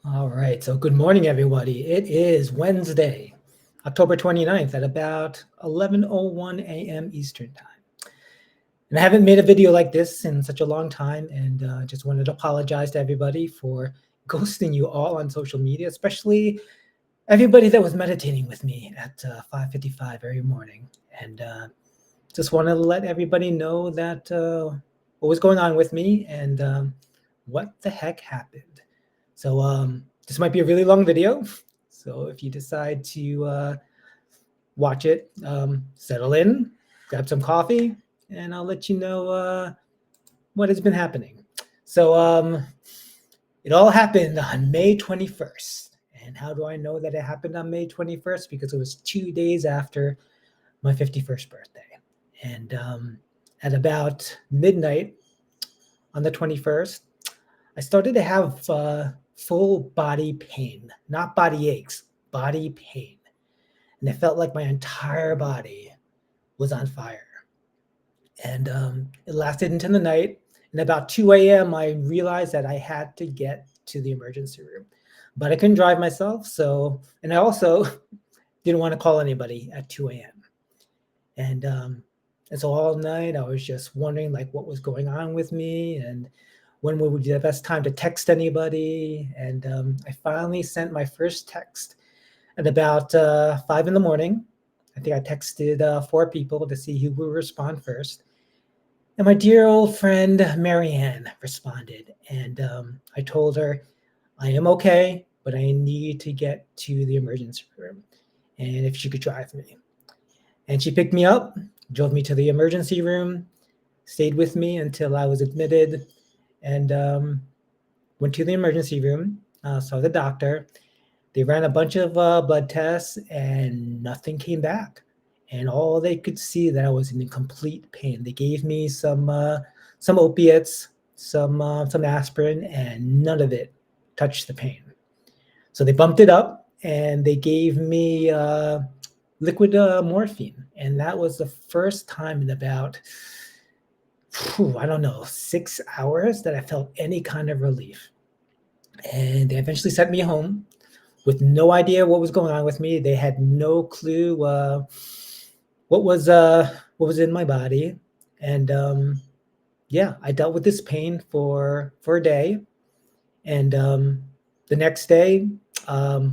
All right, so good morning, everybody. It is Wednesday, October 29th at about 11:01 a.m. Eastern Time. And I haven't made a video like this in such a long time, and just wanted to apologize to everybody for ghosting you all on social media, especially everybody that was meditating with me at 5:55 every morning. And just want to let everybody know that what was going on with me and what the heck happened. So this might be a really long video. So if you decide to watch it, settle in, grab some coffee, and I'll let you know what has been happening. So it all happened on May 21st. And how do I know that it happened on May 21st? Because it was 2 days after my 51st birthday. And at about midnight on the 21st, I started to have full body pain, not body aches, body pain. And it felt like my entire body was on fire. And it lasted into the night. And about 2 a.m., I realized that I had to get to the emergency room. But I couldn't drive myself. And I also didn't want to call anybody at 2 a.m. And so all night I was just wondering like what was going on with me and when would be the best time to text anybody. And I finally sent my first text at about 5 in the morning. I think I texted 4 people to see who would respond first. And my dear old friend Marianne responded. And I told her, I am okay, but I need to get to the emergency room. And if she could drive me. And she picked me up, drove me to the emergency room, stayed with me until I was admitted, and went to the emergency room, saw the doctor. They ran a bunch of blood tests, and nothing came back. And all they could see that I was in complete pain. They gave me some opiates, some aspirin, and none of it touched the pain. So they bumped it up, and they gave me liquid morphine. And that was the first time in about, I don't know, 6 hours that I felt any kind of relief. And they eventually sent me home with no idea what was going on with me. They had no clue what was in my body. And yeah, I dealt with this pain for a day. And the next day, I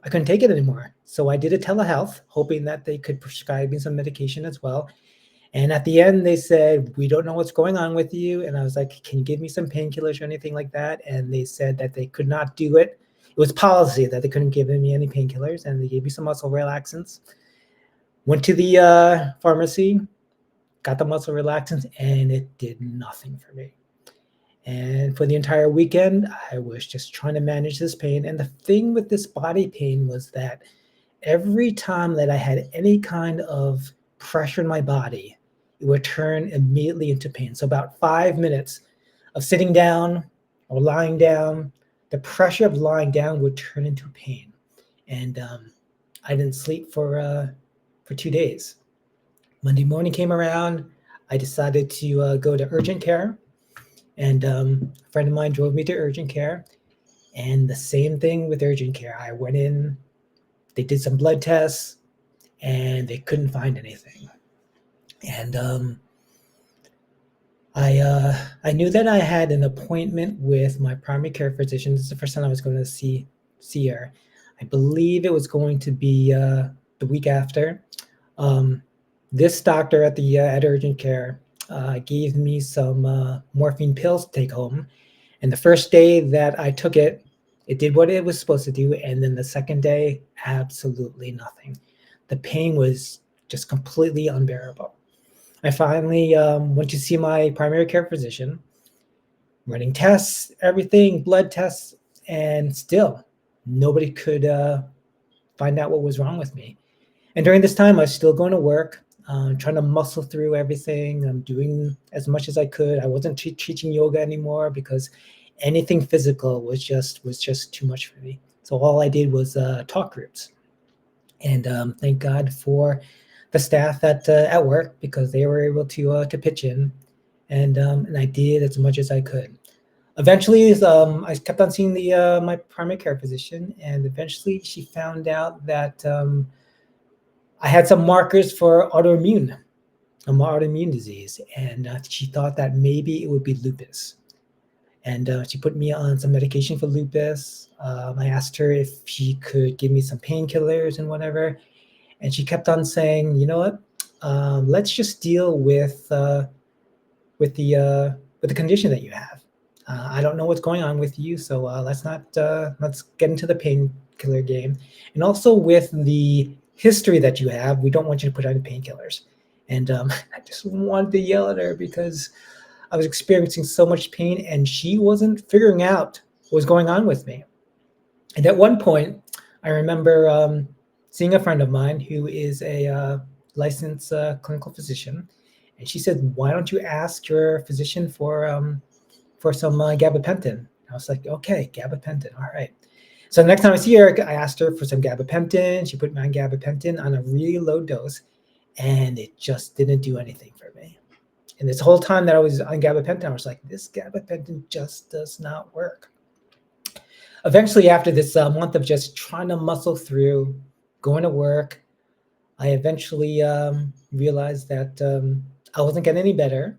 couldn't take it anymore. So I did a telehealth, hoping that they could prescribe me some medication as well. And at the end, they said, we don't know what's going on with you. And I was like, can you give me some painkillers or anything like that? And they said that they could not do it. It was policy that they couldn't give me any painkillers. And they gave me some muscle relaxants. Went to the pharmacy, got the muscle relaxants, and it did nothing for me. And for the entire weekend, I was just trying to manage this pain. And the thing with this body pain was that every time that I had any kind of pressure in my body, it would turn immediately into pain. So about 5 minutes of sitting down or lying down, the pressure of lying down would turn into pain. And I didn't sleep for 2 days. Monday morning came around. I decided to go to urgent care. And a friend of mine drove me to urgent care. And the same thing with urgent care. I went in, they did some blood tests, and they couldn't find anything. And I knew that I had an appointment with my primary care physician. This is the first time I was going to see her. I believe it was going to be the week after. This doctor at urgent care gave me some morphine pills to take home. And the first day that I took it, it did what it was supposed to do. And then the second day, absolutely nothing. The pain was just completely unbearable. I finally went to see my primary care physician, running tests, everything, blood tests, and still nobody could find out what was wrong with me. And during this time, I was still going to work, trying to muscle through everything. I'm doing as much as I could. I wasn't teaching yoga anymore because anything physical was just too much for me. So all I did was talk groups. And thank God for the staff at work, because they were able to pitch in, and I did as much as I could. Eventually, I kept on seeing the my primary care physician, and eventually she found out that I had some markers for autoimmune disease, and she thought that maybe it would be lupus. And she put me on some medication for lupus. I asked her if she could give me some painkillers and whatever, and she kept on saying, "You know what? Let's just deal with the with the condition that you have. I don't know what's going on with you, so let's get into the painkiller game. And also with the history that you have, we don't want you to put on painkillers." And I just wanted to yell at her because I was experiencing so much pain, and she wasn't figuring out what was going on with me. And at one point, I remember seeing a friend of mine who is a licensed clinical physician, and she said, "Why don't you ask your physician for some gabapentin?" I was like, "Okay, gabapentin, all right." So the next time I see her, I asked her for some gabapentin. She put me on gabapentin on a really low dose, and it just didn't do anything for me. And this whole time that I was on gabapentin, I was like, "This gabapentin just does not work." Eventually, after this month of just trying to muscle through, going to work, I eventually realized that I wasn't getting any better,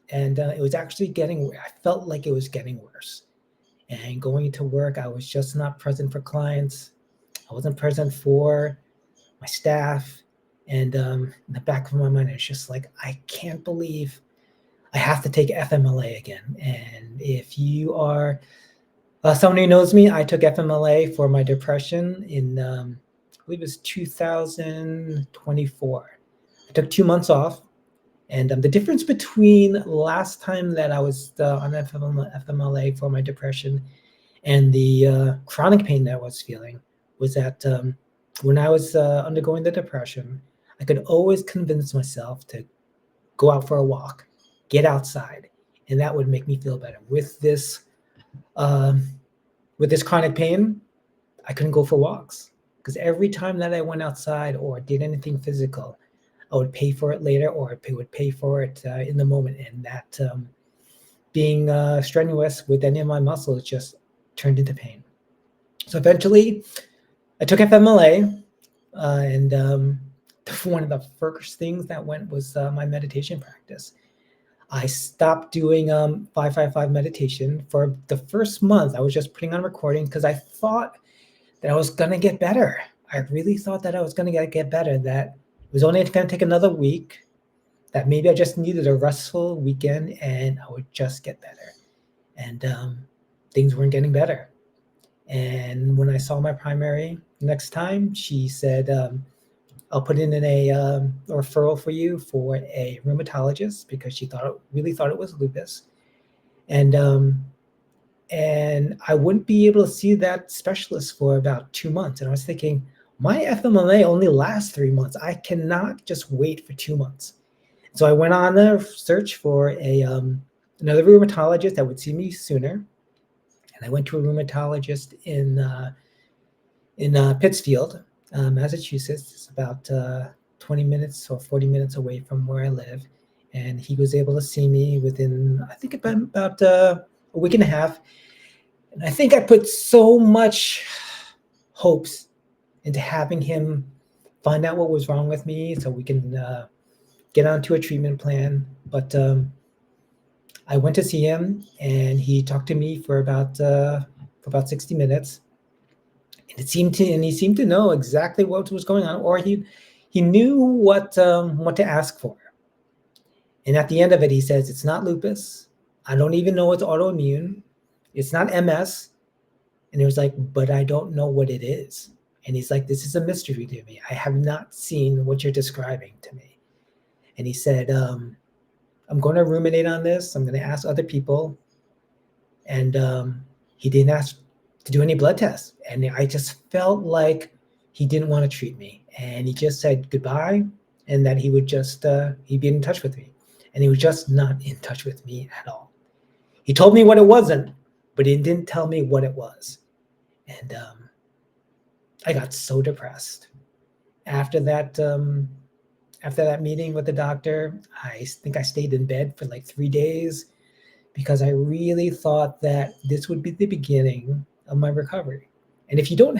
and it was actually getting. I felt like it was getting worse. And going to work, I was just not present for clients. I wasn't present for my staff, and in the back of my mind, it's just like, I can't believe I have to take FMLA again. And if you are someone who knows me, I took FMLA for my depression in, I believe it was 2024. I took 2 months off. And the difference between last time that I was on FMLA for my depression and the chronic pain that I was feeling was that when I was undergoing the depression, I could always convince myself to go out for a walk, get outside, and that would make me feel better. Um, with this chronic pain, I couldn't go for walks because every time that I went outside or did anything physical, I would pay for it later, or I would pay for it in the moment. And that being strenuous with any of my muscles just turned into pain. So eventually, I took FMLA, and one of the first things that went was my meditation practice. I stopped doing 555 meditation for the first month. I was just putting on recording because I thought that I was gonna get better. I really thought that I was gonna get better. That it was only gonna take another week. That maybe I just needed a restful weekend, and I would just get better. And things weren't getting better. And when I saw my primary next time, she said, "I'll put in a referral for you for a rheumatologist," because she really thought it was lupus. And I wouldn't be able to see that specialist for about 2 months. And I was thinking, my FMLA only lasts 3 months. I cannot just wait for 2 months. So I went on a search for another rheumatologist that would see me sooner. And I went to a rheumatologist in Pittsfield, Massachusetts. It's about 20 minutes or 40 minutes away from where I live. And he was able to see me within, I think, about a week and a half. And I think I put so much hopes into having him find out what was wrong with me so we can get onto a treatment plan. But I went to see him, and he talked to me for about 60 minutes. And he seemed to know exactly what was going on, or he knew what to ask for. And at the end of it, he says, "It's not lupus. I don't even know it's autoimmune. It's not MS." And he was like, "But I don't know what it is." And he's like, "This is a mystery to me. I have not seen what you're describing to me." And he said, "I'm going to ruminate on this. I'm going to ask other people." And he didn't ask to do any blood tests. And I just felt like he didn't want to treat me. And he just said goodbye, and that he would just, he'd be in touch with me. And he was just not in touch with me at all. He told me what it wasn't, but he didn't tell me what it was. And I got so depressed. After that, after that meeting with the doctor, I think I stayed in bed for like 3 days, because I really thought that this would be the beginning of my recovery. And if you don't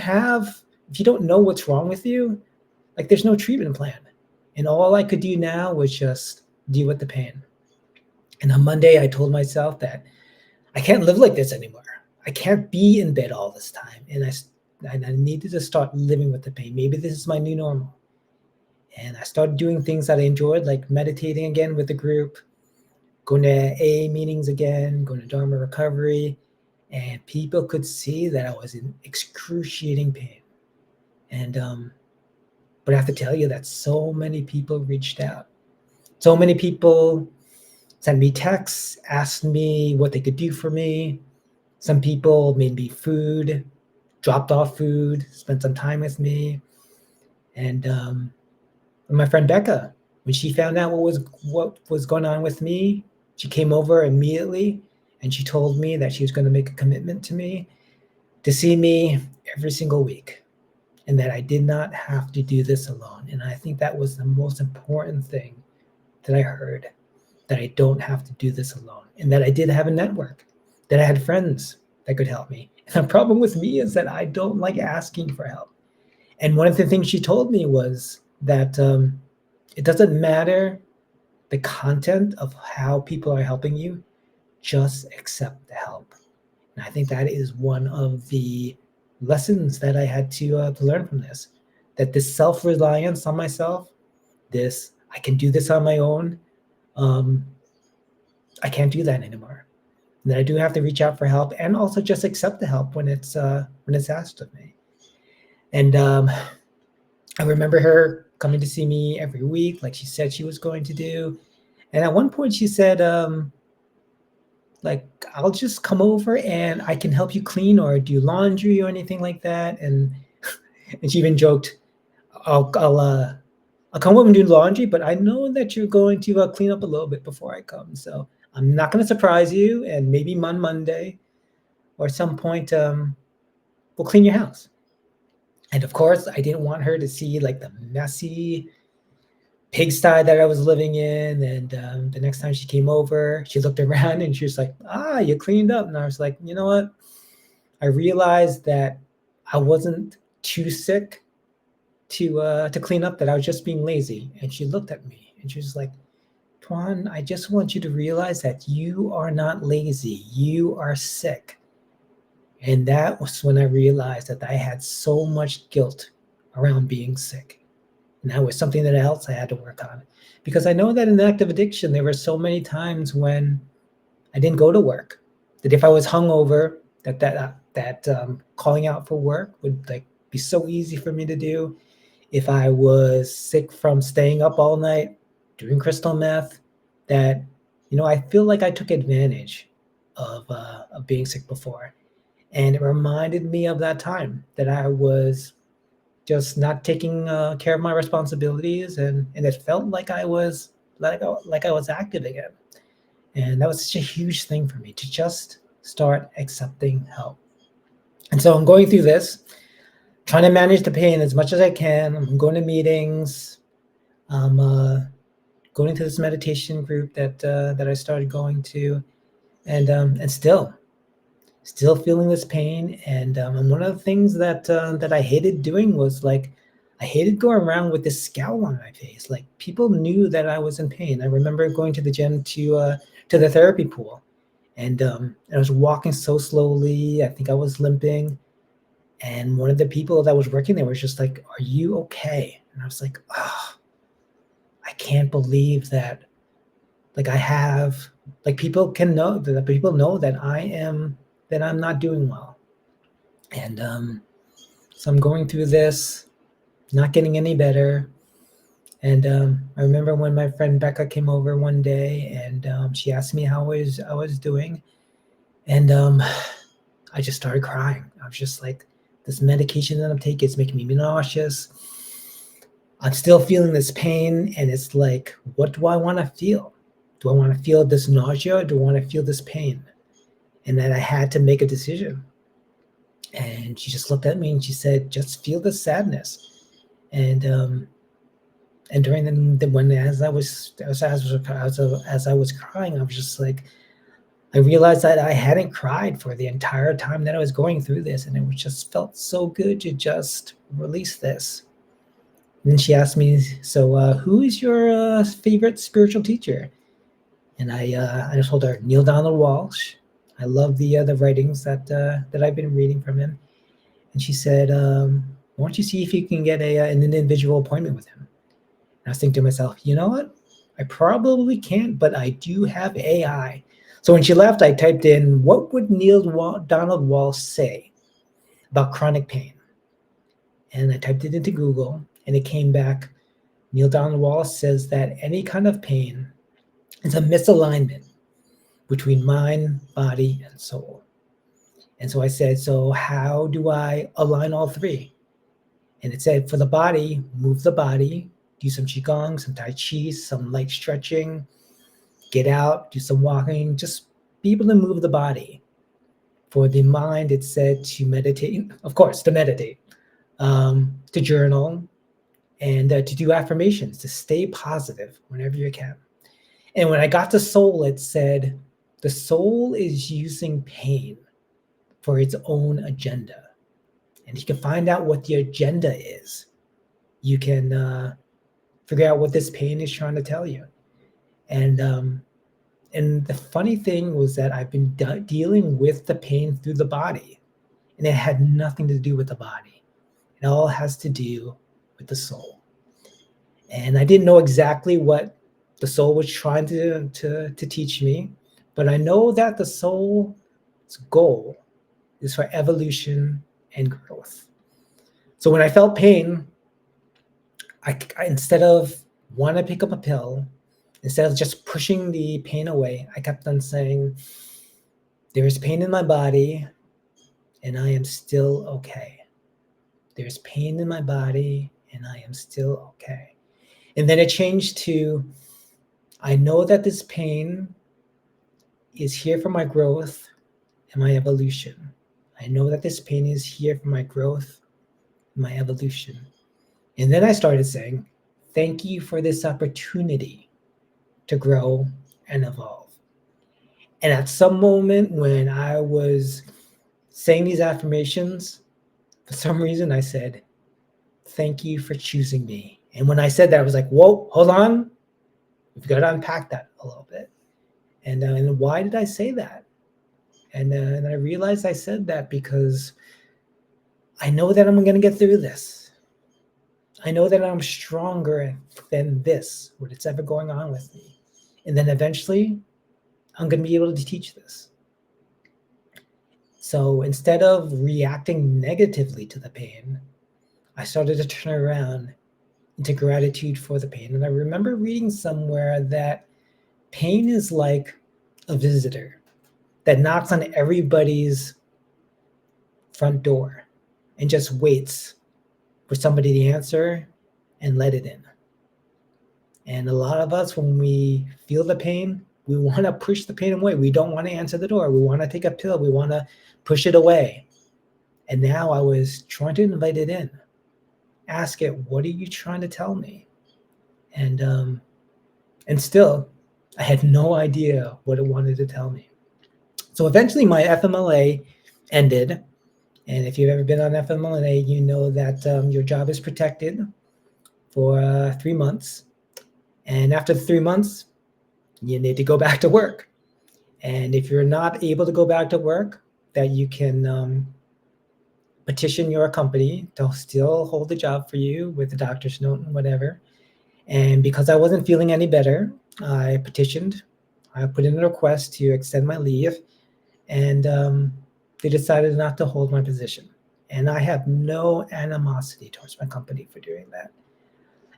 know what's wrong with you, like there's no treatment plan. And all I could do now was just deal with the pain. And on Monday, I told myself that I can't live like this anymore. I can't be in bed all this time. And I needed to start living with the pain. Maybe this is my new normal. And I started doing things that I enjoyed, like meditating again with the group, going to AA meetings again, going to Dharma recovery. And people could see that I was in excruciating pain. And, but I have to tell you that so many people reached out. So many people sent me texts, asked me what they could do for me. Some people made me food, dropped off food, spent some time with me. And my friend Becca, when she found out what was going on with me, she came over immediately and she told me that she was going to make a commitment to me to see me every single week, and that I did not have to do this alone. And I think that was the most important thing that I heard, that I don't have to do this alone, and that I did have a network, that I had friends that could help me. And the problem with me is that I don't like asking for help. And one of the things she told me was that it doesn't matter the content of how people are helping you, just accept the help. And I think that is one of the lessons that I had to learn from this, that this self-reliance on myself, this, I can do this on my own, um, I can't do that anymore. And that I do have to reach out for help, and also just accept the help when it's asked of me. And I remember her coming to see me every week, like she said she was going to do. And at one point, she said, like, I'll just come over and I can help you clean or do laundry or anything like that. And she even joked, I'll come over and do laundry, but I know that you're going to clean up a little bit before I come, so I'm not going to surprise you. And maybe on Monday or at some point, we'll clean your house. And of course, I didn't want her to see like the messy pigsty that I was living in. And the next time she came over, she looked around and she was like, you cleaned up. And I was like, you know what? I realized that I wasn't too sick to clean up, that I was just being lazy. And she looked at me and she was like, Thuan, I just want you to realize that you are not lazy. You are sick. And that was when I realized that I had so much guilt around being sick. And that was something that else I had to work on. Because I know that in active addiction, there were so many times when I didn't go to work, that if I was hungover, that calling out for work would like be so easy for me to do. If I was sick from staying up all night, doing crystal meth, that, I feel like I took advantage of being sick before. And it reminded me of that time that I was just not taking care of my responsibilities, and it felt like I was active again. And that was such a huge thing for me, to just start accepting help. And so I'm going through this, trying to manage the pain as much as I can. I'm going to meetings. I'm going to this meditation group that I started going to, and still feeling this pain. And one of the things that I hated doing was, like, I hated going around with this scowl on my face. Like, people knew that I was in pain. I remember going to the gym to the therapy pool, and I was walking so slowly. I think I was limping. And one of the people that was working there was just like, "Are you okay?" And I was like, "Oh, I can't believe that. Like, I have, like, people know that I'm not doing well." And so I'm going through this, not getting any better. And I remember when my friend Becca came over one day, and she asked me how I was doing, and I just started crying. I was just like, this medication that I'm taking is making me nauseous. I'm still feeling this pain, and it's like, what do I want to feel? Do I want to feel this nausea, or do I want to feel this pain? And then I had to make a decision. And she just looked at me and she said, just feel the sadness. And during the when as I was crying, I was just like, I realized that I hadn't cried for the entire time that I was going through this, and it just felt so good to just release this. And then she asked me, "So, who is your favorite spiritual teacher?" And I just told her Neil Donald Walsh. I love the writings that I've been reading from him. And she said, "Why don't you see if you can get an individual appointment with him?" And I was thinking to myself, you know what? I probably can't, but I do have AI. So when she left, I typed in, "What would Donald Walsh say about chronic pain?" And I typed it into Google, and it came back. Neil Donald Walsh says that any kind of pain is a misalignment between mind, body, and soul. And so I said, so how do I align all three? And it said, for the body, move the body, do some qigong, some tai chi, some light stretching, get out, do some walking, just be able to move the body. For the mind, it said to meditate, of course, to meditate, to journal, and to do affirmations, to stay positive whenever you can. And when I got to soul, it said, the soul is using pain for its own agenda. And you can find out what the agenda is. You can figure out what this pain is trying to tell you. And the funny thing was that I've been dealing with the pain through the body, and it had nothing to do with the body. It all has to do with the soul. And I didn't know exactly what the soul was trying to teach me, but I know that the soul's goal is for evolution and growth. So when I felt pain, I instead of want to pick up a pill, instead of just pushing the pain away, I kept on saying, there is pain in my body, and I am still okay. There's pain in my body, and I am still okay. And then it changed to, I know that this pain is here for my growth and my evolution. I know that this pain is here for my growth, my evolution. And then I started saying, thank you for this opportunity to grow and evolve. And at some moment when I was saying these affirmations, for some reason I said, thank you for choosing me. And when I said that, I was like, whoa, hold on. We've got to unpack that a little bit. And why did I say that? And I realized I said that because I know that I'm going to get through this. I know that I'm stronger than this, what's ever going on with me. And then eventually, I'm going to be able to teach this. So instead of reacting negatively to the pain, I started to turn around into gratitude for the pain. And I remember reading somewhere that pain is like a visitor that knocks on everybody's front door and just waits for somebody to answer and let it in. And a lot of us, when we feel the pain, we want to push the pain away. We don't want to answer the door. We want to take a pill. We want to push it away. And now I was trying to invite it in. Ask it, what are you trying to tell me? And still, I had no idea what it wanted to tell me. So eventually my FMLA ended. And if you've ever been on FMLA, you know that your job is protected for 3 months. And after the 3 months, you need to go back to work. And if you're not able to go back to work, that you can petition your company to still hold the job for you with a doctor's note and whatever. And because I wasn't feeling any better, I petitioned. I put in a request to extend my leave, and they decided not to hold my position. And I have no animosity towards my company for doing that.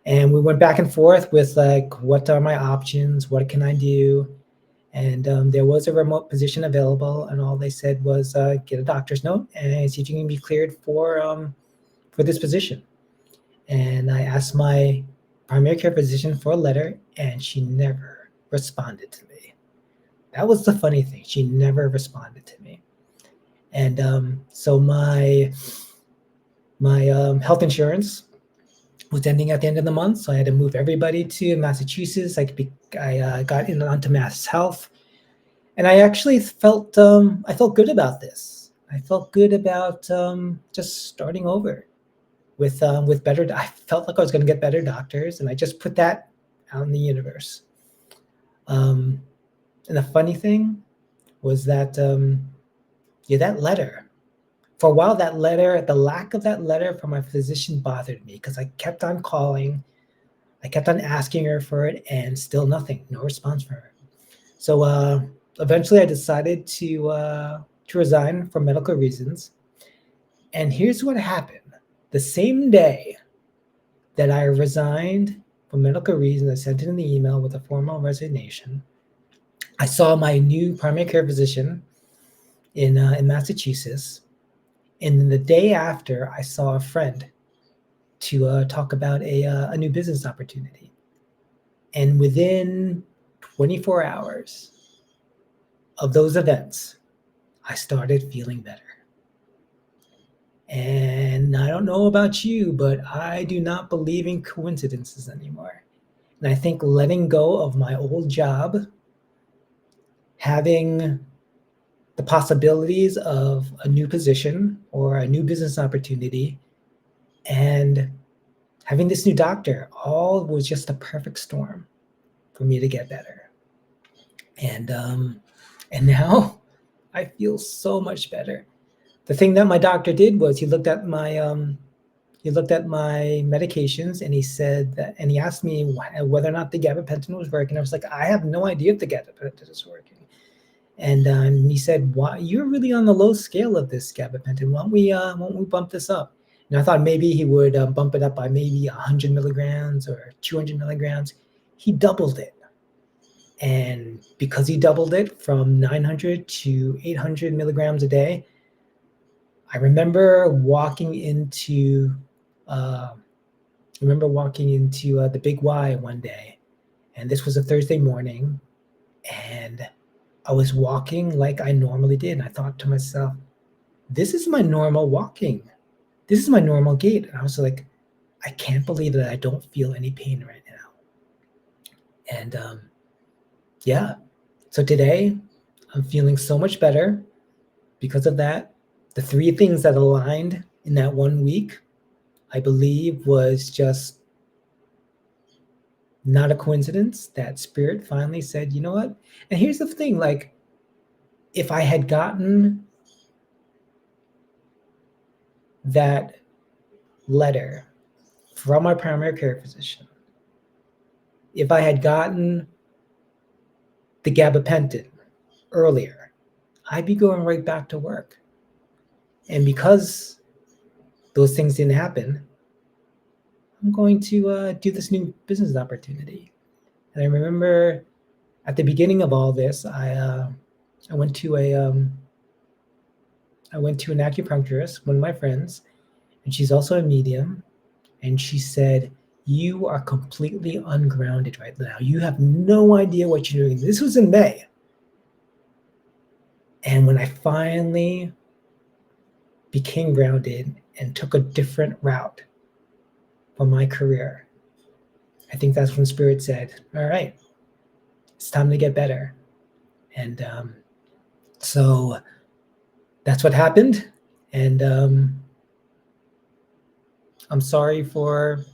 And we went back and forth with like, what are my options? What can I do? And there was a remote position available, and all they said was get a doctor's note and see if you can be cleared for this position. And I asked my primary care physician for a letter, and she never responded to me. That was the funny thing. She never responded to me. And so my health insurance was ending at the end of the month, so I had to move everybody to Massachusetts. I got in onto Mass Health, And I felt good about this. I felt good about just starting over with better. I felt like I was going to get better doctors, and I just put that out in the universe. Um, and the funny thing was that yeah, that letter. For a while, the lack of that letter from my physician bothered me because I kept on calling, I kept on asking her for it, and still nothing, no response from her. So eventually, I decided to resign for medical reasons. And here's what happened: the same day that I resigned for medical reasons, I sent in an email with a formal resignation. I saw my new primary care physician in Massachusetts, and then the day after, I saw a friend to talk about a new business opportunity. And within 24 hours of those events, I started feeling better. And I don't know about you, but I do not believe in coincidences anymore. And I think letting go of my old job, having the possibilities of a new position or a new business opportunity, and having this new doctor, all was just a perfect storm for me to get better. And now I feel so much better. The thing that my doctor did was he looked at my medications, and he said that, and he asked me whether or not the gabapentin was working. I was like, I have no idea if the gabapentin is working. And he said, "Why you're really on the low scale of this gabapentin? Why don't we bump this up?" And I thought maybe he would bump it up by maybe 100 milligrams or 200 milligrams. He doubled it, and because he doubled it from 900 to 800 milligrams a day, I uh, remember walking into the Big Y one day, and this was a Thursday morning, and I was walking like I normally did. And I thought to myself, this is my normal walking. This is my normal gait. And I was like, I can't believe that I don't feel any pain right now. And yeah, so today I'm feeling so much better because of that. The three things that aligned in that 1 week, I believe, was just not a coincidence that spirit finally said, you know what? And here's the thing, like, if I had gotten that letter from my primary care physician, if I had gotten the gabapentin earlier, I'd be going right back to work. And because those things didn't happen, I'm going to do this new business opportunity. And I remember at the beginning of all this, I went to an acupuncturist, one of my friends, and she's also a medium. And she said, "You are completely ungrounded right now. You have no idea what you're doing." This was in May. And when I finally became grounded and took a different route for my career, I think that's when Spirit said, all right, it's time to get better. And so that's what happened. And I'm sorry for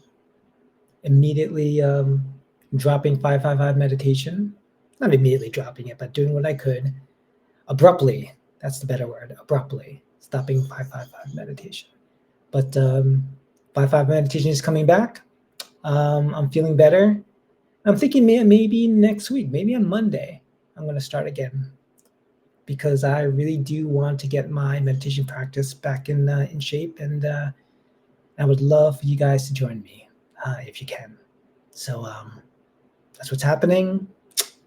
immediately dropping 555 meditation. Not immediately dropping it, but doing what I could abruptly. That's the better word, abruptly stopping 555 meditation. But 555 meditation is coming back. I'm feeling better. I'm thinking maybe next week, maybe on Monday, I'm going to start again, because I really do want to get my meditation practice back in shape, and I would love for you guys to join me if you can. So that's what's happening.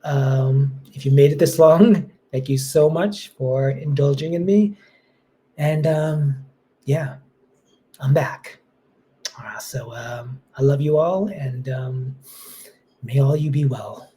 If you made it this long, thank you so much for indulging in me. And yeah, I'm back. So I love you all, and may all you be well.